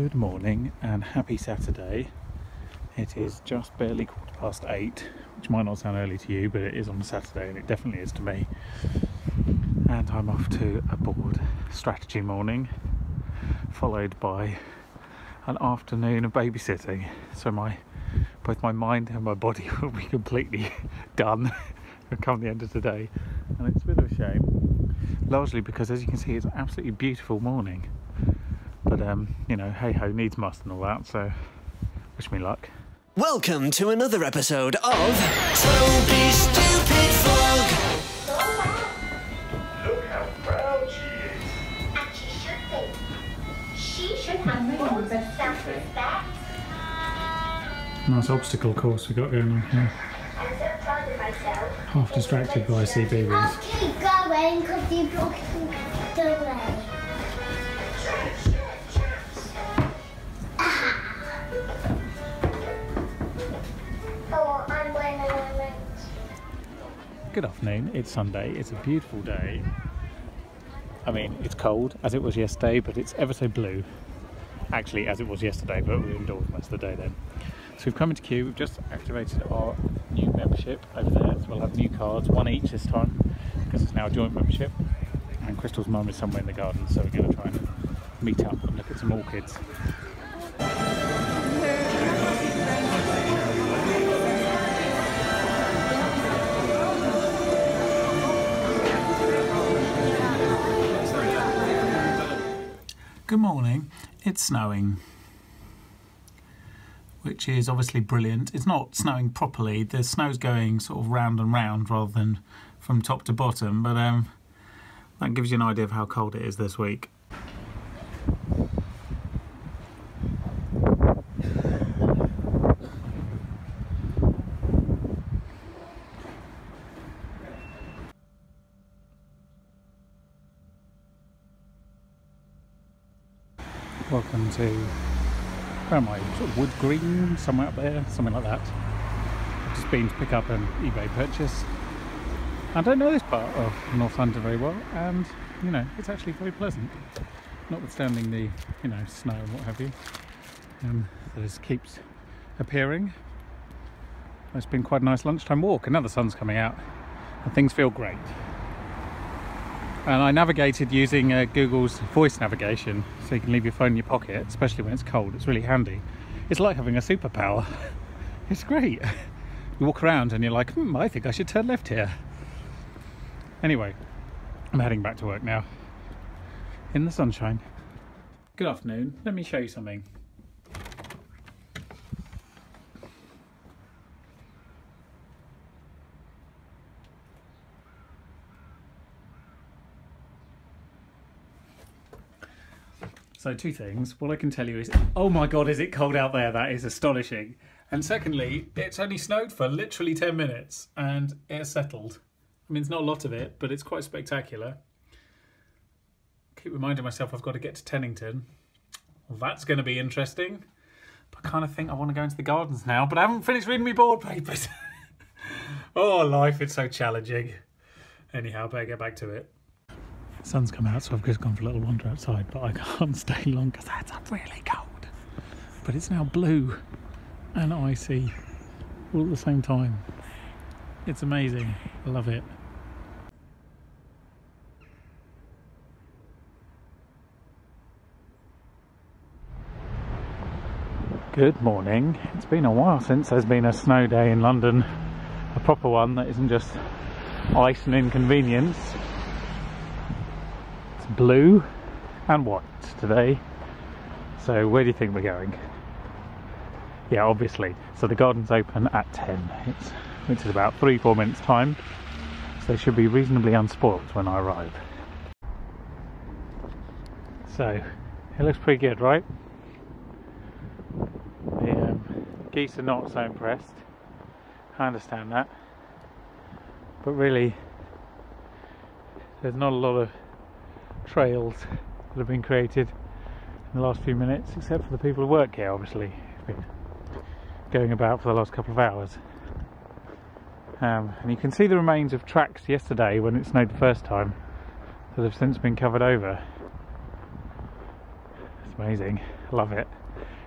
Good morning and happy Saturday. It is just barely 8:15, which might not sound early to you, but it is on a Saturday and it definitely is to me. And I'm off to a board strategy morning, followed by an afternoon of babysitting. So both my mind and my body will be completely done come the end of the day. And it's a bit of a shame, largely because, as you can see, it's an absolutely beautiful morning. But, you know, hey-ho, needs must and all that, so wish me luck. Welcome to another episode of Toby's Stupid Vlog. Look how proud she is. And she should be. She should have loads of self-respect. Nice obstacle course we got going on here. I'm so proud of myself. Half distracted by CB I'll with. keep going because you're blocking the way. Oh, I'm wearing a ring. Good afternoon, it's Sunday, it's a beautiful day. I mean, it's cold, as it was yesterday, but it's ever so blue. Actually, as it was yesterday, but we were indoors most of the day then. So we've come into queue, we've just activated our new membership over there. So we'll have new cards, one each this time, because it's now a joint membership. And Crystal's mum is somewhere in the garden, so we're going to try and meet up and look at some orchids. Good morning. It's snowing, which is obviously brilliant. It's not snowing properly. The snow's going sort of round and round rather than from top to bottom, but that gives you an idea of how cold it is this week. Welcome to, where am I? Sort of Wood Green, somewhere up there, something like that. I've just been to pick up an eBay purchase. I don't know this part of North London very well, and you know, it's actually very pleasant, notwithstanding the, you know, snow and what have you. That just keeps appearing. It's been quite a nice lunchtime walk, and now the sun's coming out, and things feel great. And I navigated using Google's voice navigation, so you can leave your phone in your pocket, especially when it's cold. It's really handy. It's like having a superpower. It's great. You walk around and you're like, I think I should turn left here. Anyway, I'm heading back to work now, in the sunshine. Good afternoon. Let me show you something. So two things. What I can tell you is, oh my God, is it cold out there? That is astonishing. And secondly, it's only snowed for literally 10 minutes and it's settled. I mean, it's not a lot of it, but it's quite spectacular. Keep reminding myself I've got to get to Tennington. Well, that's going to be interesting. But I kind of think I want to go into the gardens now, but I haven't finished reading my board papers. Oh, life, it's so challenging. Anyhow, better get back to it. The sun's come out, so I've just gone for a little wander outside, but I can't stay long because it's really cold. But it's now blue and icy all at the same time. It's amazing. I love it. Good morning. It's been a while since there's been a snow day in London, a proper one that isn't just ice and inconvenience. Blue and white today. So where do you think we're going? Yeah, obviously. So the garden's open at 10, which is about 3-4 minutes time. So they should be reasonably unspoilt when I arrive. So it looks pretty good, right? The geese are not so impressed. I understand that. But really, there's not a lot of trails that have been created in the last few minutes, except for the people who work here, obviously, who've been going about for the last couple of hours. And you can see the remains of tracks yesterday when it snowed the first time that have since been covered over. amazing. I love it.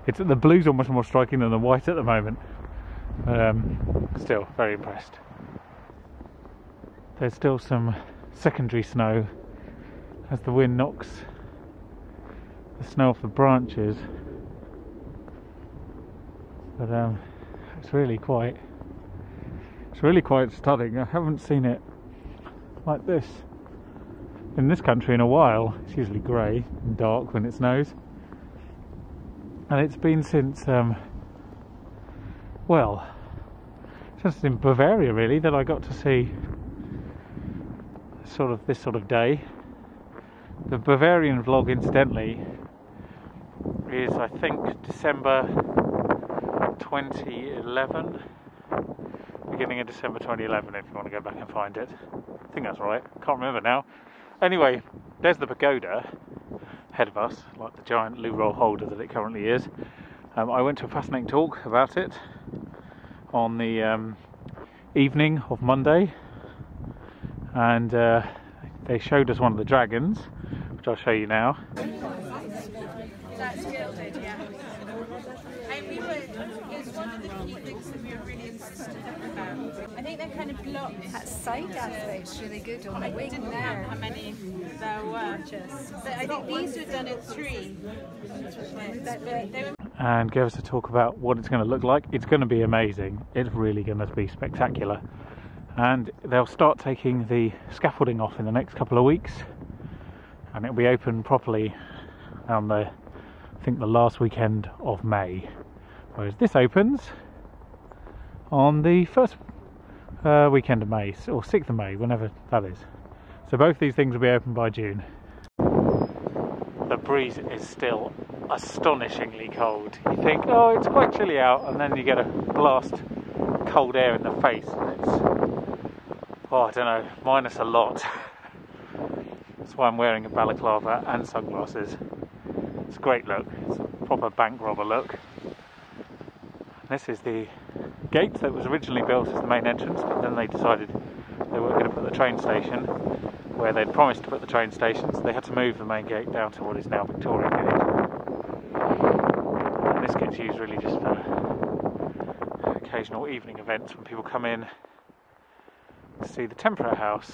The blue's almost more striking than the white at the moment. Still very impressed. There's still some secondary snow as the wind knocks the snow off the branches, but it's really quite stunning. I haven't seen it like this in this country in a while. It's usually grey and dark when it snows, and it's been since well, just in Bavaria really that I got to see this sort of day. The Bavarian vlog, incidentally, is I think December 2011, beginning of December 2011, if you want to go back and find it. I think that's right, can't remember now. Anyway, there's the pagoda ahead of us, like the giant loo roll holder that it currently is. I went to a fascinating talk about it on the evening of Monday, and they showed us one of the dragons, which I'll show you now. That's gilded, yeah. And it's one of the key things that we were really insistent about. I think they're kind of blocked. That side aspect's really good on the wing Didn't know there. how many there were. But I think these were done at 3. They were And gave us a talk about what it's going to look like. It's going to be amazing. It's really going to be spectacular. And they'll start taking the scaffolding off in the next couple of weeks, and it'll be open properly on I think the last weekend of May, whereas this opens on the first weekend of May, or 6th of May, whenever that is. So both these things will be open by June. The breeze is still astonishingly cold. You think, oh, it's quite chilly out, and then you get a blast cold air in the face, and it's, oh, I don't know, minus a lot. That's why I'm wearing a balaclava and sunglasses. It's a great look. It's a proper bank robber look. This is the gate that was originally built as the main entrance, but then they decided they weren't going to put the train station where they'd promised to put the train station, so they had to move the main gate down to what is now Victoria Gate. And this gets used really just for occasional evening events when people come in to see the Tempera House,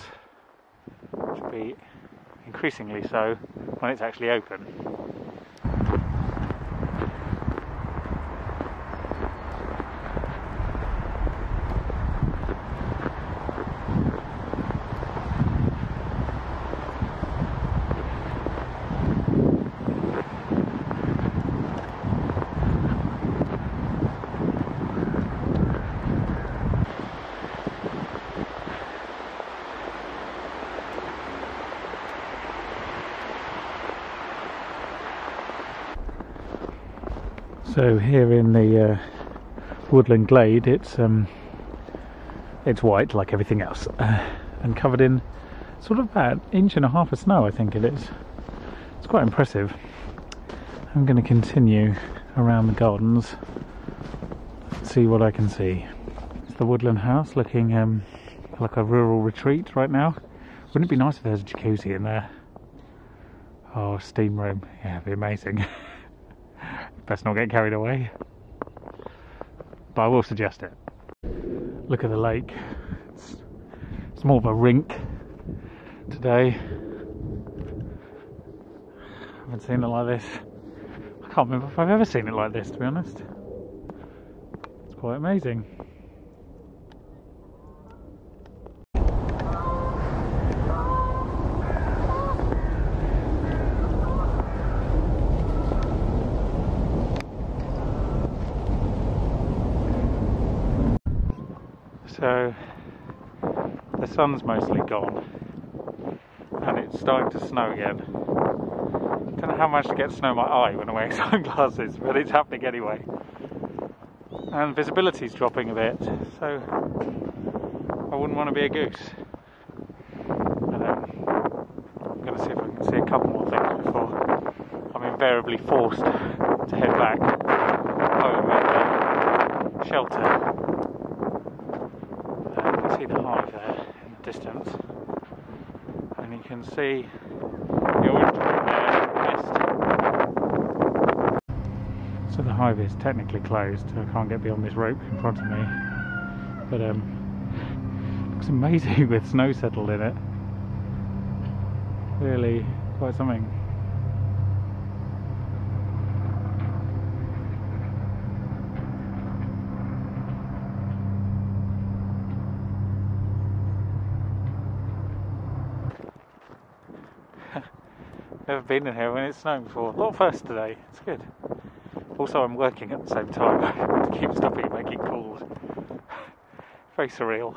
which will be increasingly so when it's actually open. So here in the woodland glade, it's white like everything else, and covered in sort of about 1.5 inches of snow, I think it is. It's quite impressive. I'm going to continue around the gardens, see what I can see. It's the woodland house, looking like a rural retreat right now. Wouldn't it be nice if there was a jacuzzi in there? Oh, a steam room, yeah, it'd be amazing. Best not get carried away, but I will suggest it. Look at the lake. It's more of a rink today. I haven't seen it like this. I can't remember if I've ever seen it like this, to be honest. It's quite amazing. So the sun's mostly gone and it's starting to snow again. Don't know how much to get snow in my eye when I'm wearing sunglasses, but it's happening anyway. And visibility's dropping a bit, so I wouldn't want to be a goose. And I'm going to see if I can see a couple more things before I'm invariably forced to head back home in the shelter. See the hive there in the distance, and you can see the orange tree there in the mist. So the hive is technically closed, so I can't get beyond this rope in front of me. But looks amazing with snow settled in it. Really quite something. Never been in here when it's snowing before. A lot first today. It's good. Also, I'm working at the same time to keep stopping making calls. Very surreal.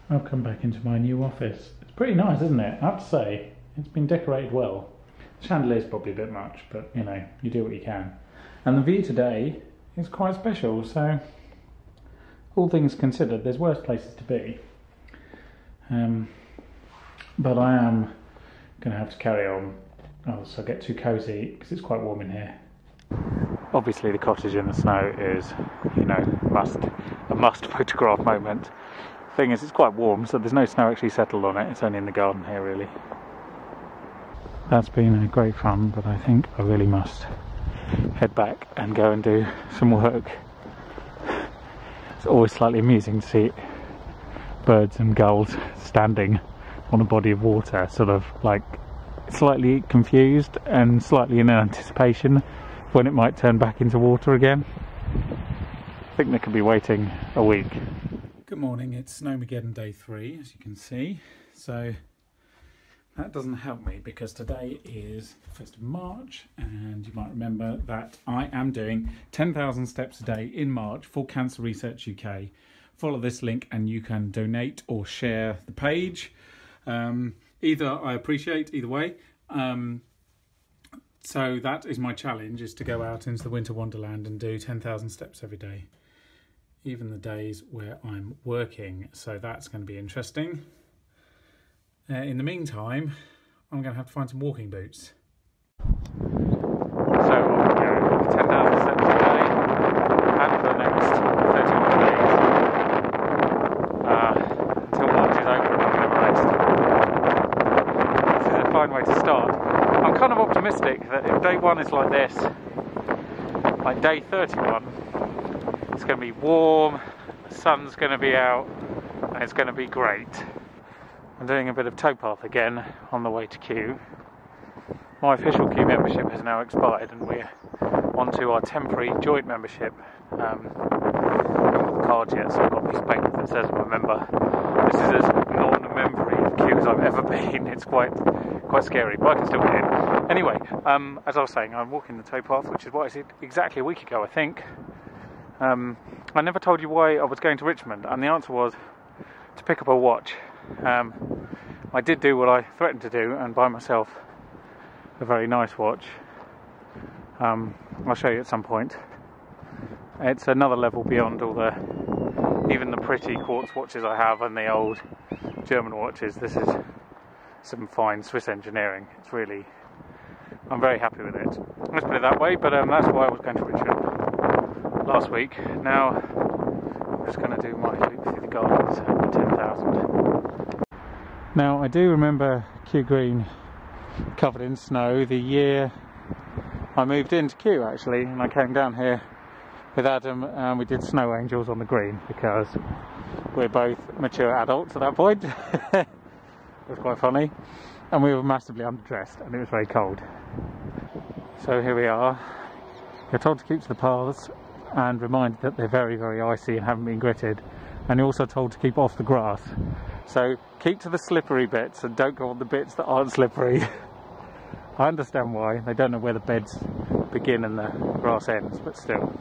I've come back into my new office. It's pretty nice, isn't it? I have to say, it's been decorated well. The chandelier's probably a bit much, but you know, you do what you can. And the view today is quite special, so all things considered, there's worse places to be. But I am going to have to carry on, else I'll get too cosy because it's quite warm in here. Obviously the cottage in the snow is, you know, a must photograph moment. Thing is, it's quite warm, so there's no snow actually settled on it. It's only in the garden here, really. That's been a great fun, but I think I really must head back and go and do some work. It's always slightly amusing to see birds and gulls standing on a body of water, sort of like slightly confused and slightly in anticipation when it might turn back into water again. I think they could be waiting a week. Good morning, it's Snowmageddon day 3, as you can see. So that doesn't help me because today is the 1st of March, and you might remember that I am doing 10,000 steps a day in March for Cancer Research UK. Follow this link and you can donate or share the page. Either I appreciate, either way. So that is my challenge, is to go out into the winter wonderland and do 10,000 steps every day, even the days where I'm working. So that's going to be interesting. In the meantime, I'm going to have to find some walking boots. So off we go, 10,000 steps a day, and for the next 31 days, until March is over and I'm going to rest. This is a fine way to start. I'm kind of optimistic that if day 1 is like this, like day 31, it's going to be warm, the sun's going to be out, and it's going to be great. I'm doing a bit of towpath again on the way to Kew. My official Kew membership has now expired and we're on to our temporary joint membership. I haven't got the card yet, so I've got a piece of paper that says I'm a member. This is as non-membery of Kew as I've ever been. It's quite scary, but I can still get in. Anyway, as I was saying, I'm walking the towpath, which is what I did exactly a week ago, I think. I never told you why I was going to Richmond, and the answer was to pick up a watch. I did do what I threatened to do and buy myself a very nice watch. I'll show you at some point. It's another level beyond all even the pretty quartz watches I have and the old German watches. This is some fine Swiss engineering. It's really, I'm very happy with it. Let's put it that way, but that's why I was going to Richmond last week. Now I'm just going to do my loop through the gardens at 10,000. Now I do remember Kew Green covered in snow the year I moved into Kew, actually, and I came down here with Adam and we did snow angels on the green because we're both mature adults at that point. It was quite funny, and we were massively underdressed and it was very cold. So here we are. You're told to keep to the paths and reminded that they're very, very icy and haven't been gritted, and you're also told to keep off the grass. So keep to the slippery bits and don't go on the bits that aren't slippery. I understand why, they don't know where the beds begin and the grass ends, but still,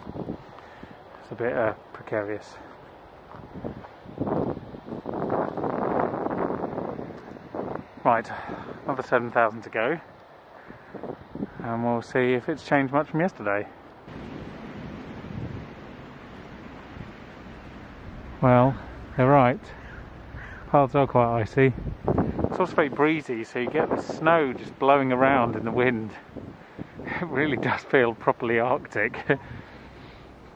it's a bit precarious. Right, another 7,000 to go, and we'll see if it's changed much from yesterday. Well, they're right. Paths are quite icy. It's also very breezy, so you get the snow just blowing around in the wind. It really does feel properly Arctic.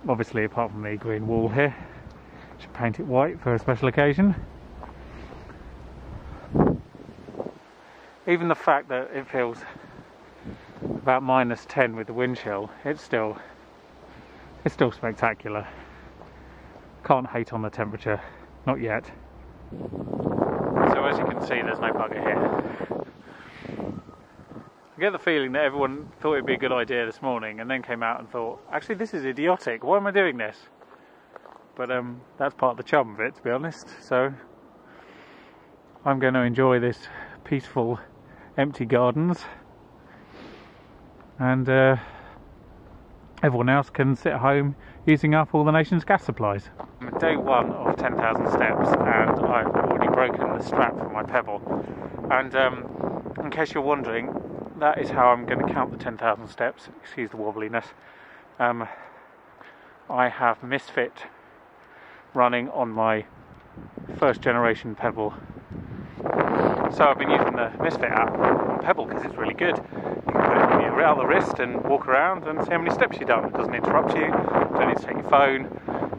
Obviously, apart from the green wall here. Should paint it white for a special occasion. Even the fact that it feels about -10 with the wind chill, it's still spectacular. Can't hate on the temperature, not yet. So as you can see, there's no bugger here. I get the feeling that everyone thought it'd be a good idea this morning and then came out and thought, actually this is idiotic, why am I doing this? But that's part of the charm of it, to be honest. So I'm going to enjoy this peaceful empty gardens, and everyone else can sit at home using up all the nation's gas supplies. Day 1 of 10,000 steps, and I've already broken the strap for my pebble. And in case you're wondering, that is how I'm going to count the 10,000 steps. Excuse the wobbliness. I have Misfit running on my first generation Pebble. So I've been using the Misfit app on Pebble because it's really good. You can put it around the wrist and walk around and see how many steps you've done. It doesn't interrupt you, you don't need to take your phone,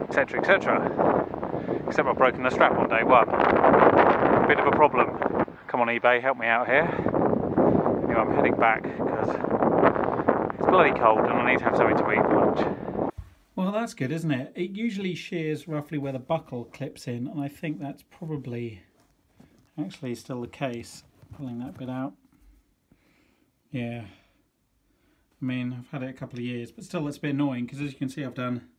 etc, etc. Except I've broken the strap on day 1. Bit of a problem. Come on eBay, help me out here. Anyway, I'm heading back because it's bloody cold and I need to have something to eat for lunch. Well, that's good, isn't it? It usually shears roughly where the buckle clips in, and I think that's probably actually still the case. Pulling that bit out. Yeah. I mean, I've had it a couple of years, but still it's a bit annoying because as you can see I've done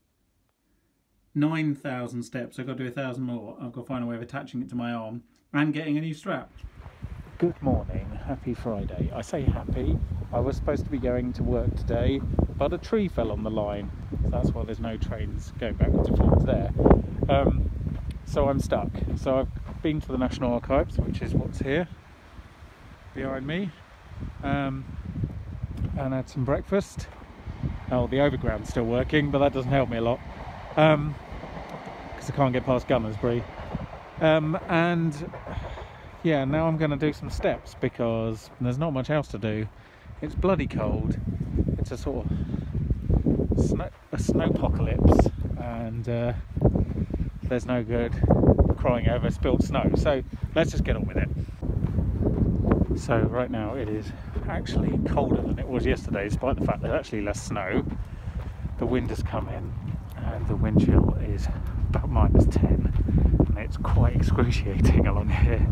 9,000 steps. I've got to do 1,000 more. I've got to find a way of attaching it to my arm and getting a new strap. Good morning, happy Friday. I say happy. I was supposed to be going to work today, but a tree fell on the line. So that's why there's no trains going backwards and forwards there. So I'm stuck. So I've been to the National Archives, which is what's here behind me, and had some breakfast. Oh, the overground's still working, but that doesn't help me a lot because I can't get past Gunnersbury. And yeah, now I'm going to do some steps because there's not much else to do. It's bloody cold. It's a sort of snowpocalypse, and there's no good crying over spilled snow. So let's just get on with it. So right now it is actually colder than it was yesterday, despite the fact there's actually less snow. The wind has come in, and the wind chill is about -10, and it's quite excruciating along here.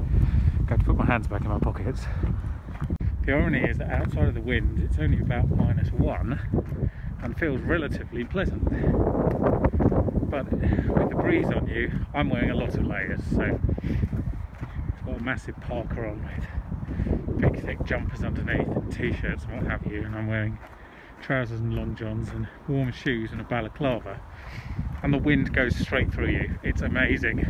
I'm going to put my hands back in my pockets. The irony is that outside of the wind it's only about -1 and feels relatively pleasant. But with the breeze on you, I'm wearing a lot of layers, so I've got a massive parka on with big thick jumpers underneath and t-shirts and what have you, and I'm wearing trousers and long johns and warm shoes and a balaclava, and the wind goes straight through you. It's amazing.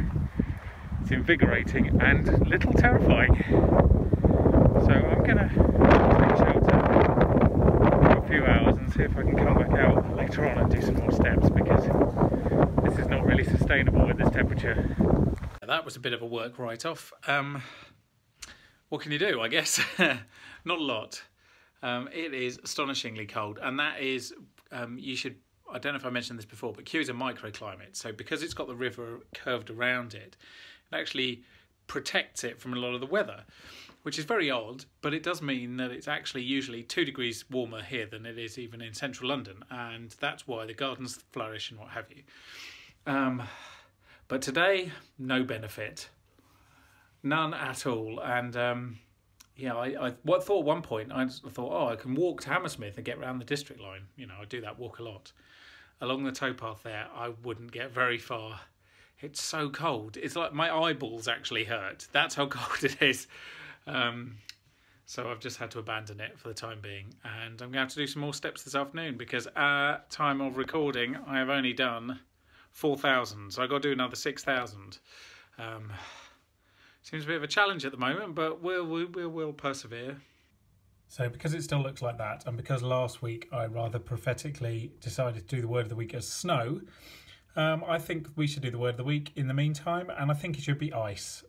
It's invigorating and a little terrifying. So I'm gonna take shelter for a few hours and see if I can come back out later on and do some more steps, because this is not really sustainable at this temperature. That was a bit of a work write-off. What can you do, I guess? Not a lot. It is astonishingly cold, and that is, you should, I don't know if I mentioned this before, but Kew is a microclimate, so because it's got the river curved around it, it actually protects it from a lot of the weather, which is very odd, but it does mean that it's actually usually 2 degrees warmer here than it is even in central London, and that's why the gardens flourish and what have you. But today, no benefit. None at all. And yeah, I thought at one point, I thought, oh, I can walk to Hammersmith and get around the district line. You know, I do that walk a lot. Along the towpath there, I wouldn't get very far. It's so cold. It's like my eyeballs actually hurt. That's how cold it is. So I've just had to abandon it for the time being. And I'm going to have to do some more steps this afternoon because at time of recording, I have only done 4,000. So I've got to do another 6,000. Seems a bit of a challenge at the moment, but we'll persevere. So because it still looks like that, and because last week I rather prophetically decided to do the word of the week as snow, I think we should do the word of the week in the meantime, and I think it should be ice,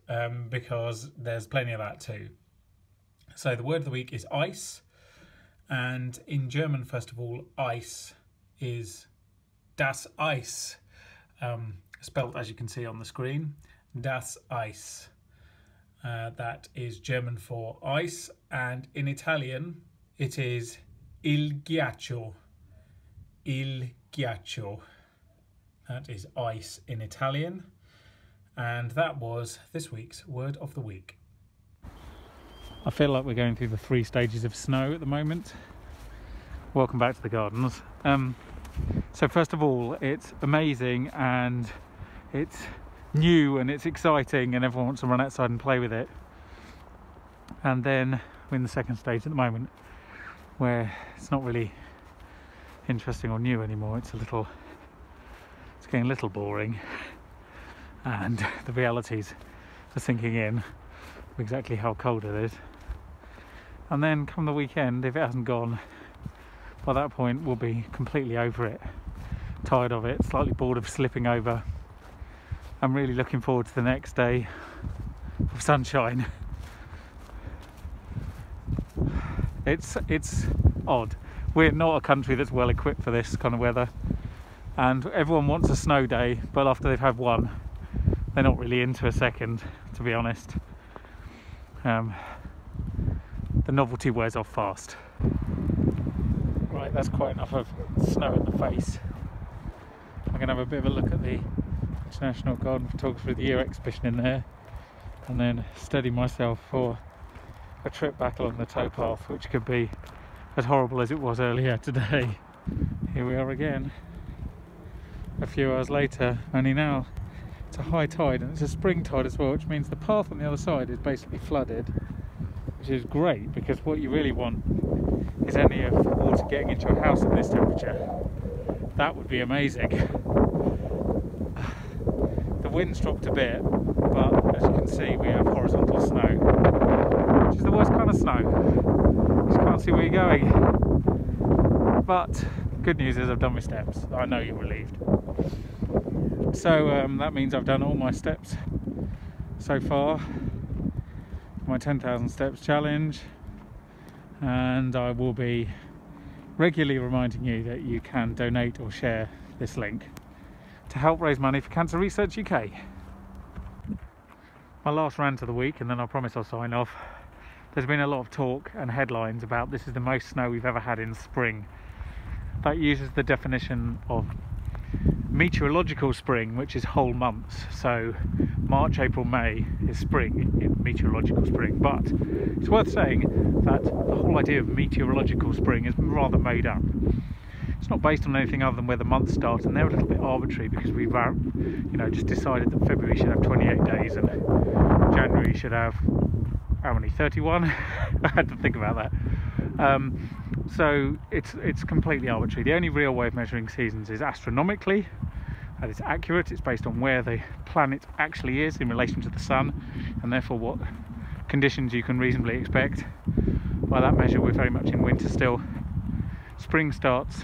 because there's plenty of that too. So the word of the week is ice, and in German, first of all, ice is das Eis, spelt as you can see on the screen, das Eis. That is German for ice, and in Italian it is Il ghiaccio. Il ghiaccio. That is ice in Italian. And that was this week's Word of the Week. I feel like we're going through the 3 stages of snow at the moment. Welcome back to the gardens. So first of all, it's amazing and it's new and it's exciting and everyone wants to run outside and play with it. And then we're in the second stage at the moment where it's not really interesting or new anymore. It's getting a little boring. And the realities are sinking in of exactly how cold it is. And then come the weekend, if it hasn't gone, by that point we'll be completely over it, tired of it, slightly bored of slipping over. I'm really looking forward to the next day of sunshine. It's odd. We're not a country that's well equipped for this kind of weather, and everyone wants a snow day, but after they've had one, they're not really into a second, to be honest. The novelty wears off fast. Right, that's quite enough of snow in the face. I'm going to have a bit of a look at the International Garden Photographer of the Year exhibition in there, and then steady myself for a trip back along the towpath, which could be as horrible as it was earlier today. Here we are again, a few hours later, only now it's a high tide and it's a spring tide as well, which means the path on the other side is basically flooded, which is great because what you really want is any of the water getting into a house at this temperature. That would be amazing. The wind's dropped a bit, but as you can see we have horizontal snow, which is the worst kind of snow. You just can't see where you're going. But good news is I've done my steps. I know you're relieved. So that means I've done all my steps so far, my 10,000 steps challenge, and I will be regularly reminding you that you can donate or share this link to help raise money for Cancer Research UK. My last rant of the week, and then I promise I'll sign off. There's been a lot of talk and headlines about this is the most snow we've ever had in spring. That uses the definition of meteorological spring, which is whole months. So March, April, May is spring, meteorological spring. But it's worth saying that the whole idea of meteorological spring is rather made up. It's not based on anything other than where the months start, and they're a little bit arbitrary because we've just decided that February should have 28 days and January should have, how many, 31? I had to think about that. So it's completely arbitrary. The only real way of measuring seasons is astronomically, and it's accurate. It's based on where the planet actually is in relation to the sun, and therefore what conditions you can reasonably expect. By that measure, we're very much in winter still. Spring starts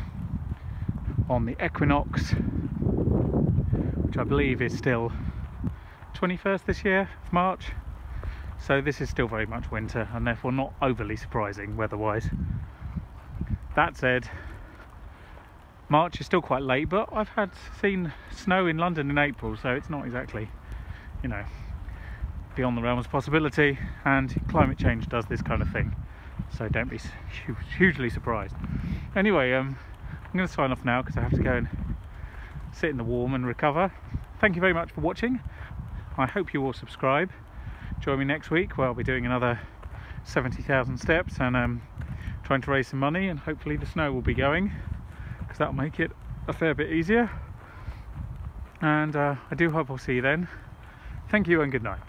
on the equinox, which I believe is still 21st this year of March. So this is still very much winter, and therefore not overly surprising weather-wise. That said, March is still quite late, but I've seen snow in London in April, so it's not exactly, beyond the realms of possibility, and climate change does this kind of thing, so don't be hugely surprised. Anyway, I'm going to sign off now because I have to go and sit in the warm and recover. Thank you very much for watching. I hope you will subscribe. Join me next week where I'll be doing another 70,000 steps and trying to raise some money, and hopefully the snow will be going because that'll make it a fair bit easier. And I do hope I'll see you then. Thank you and good night.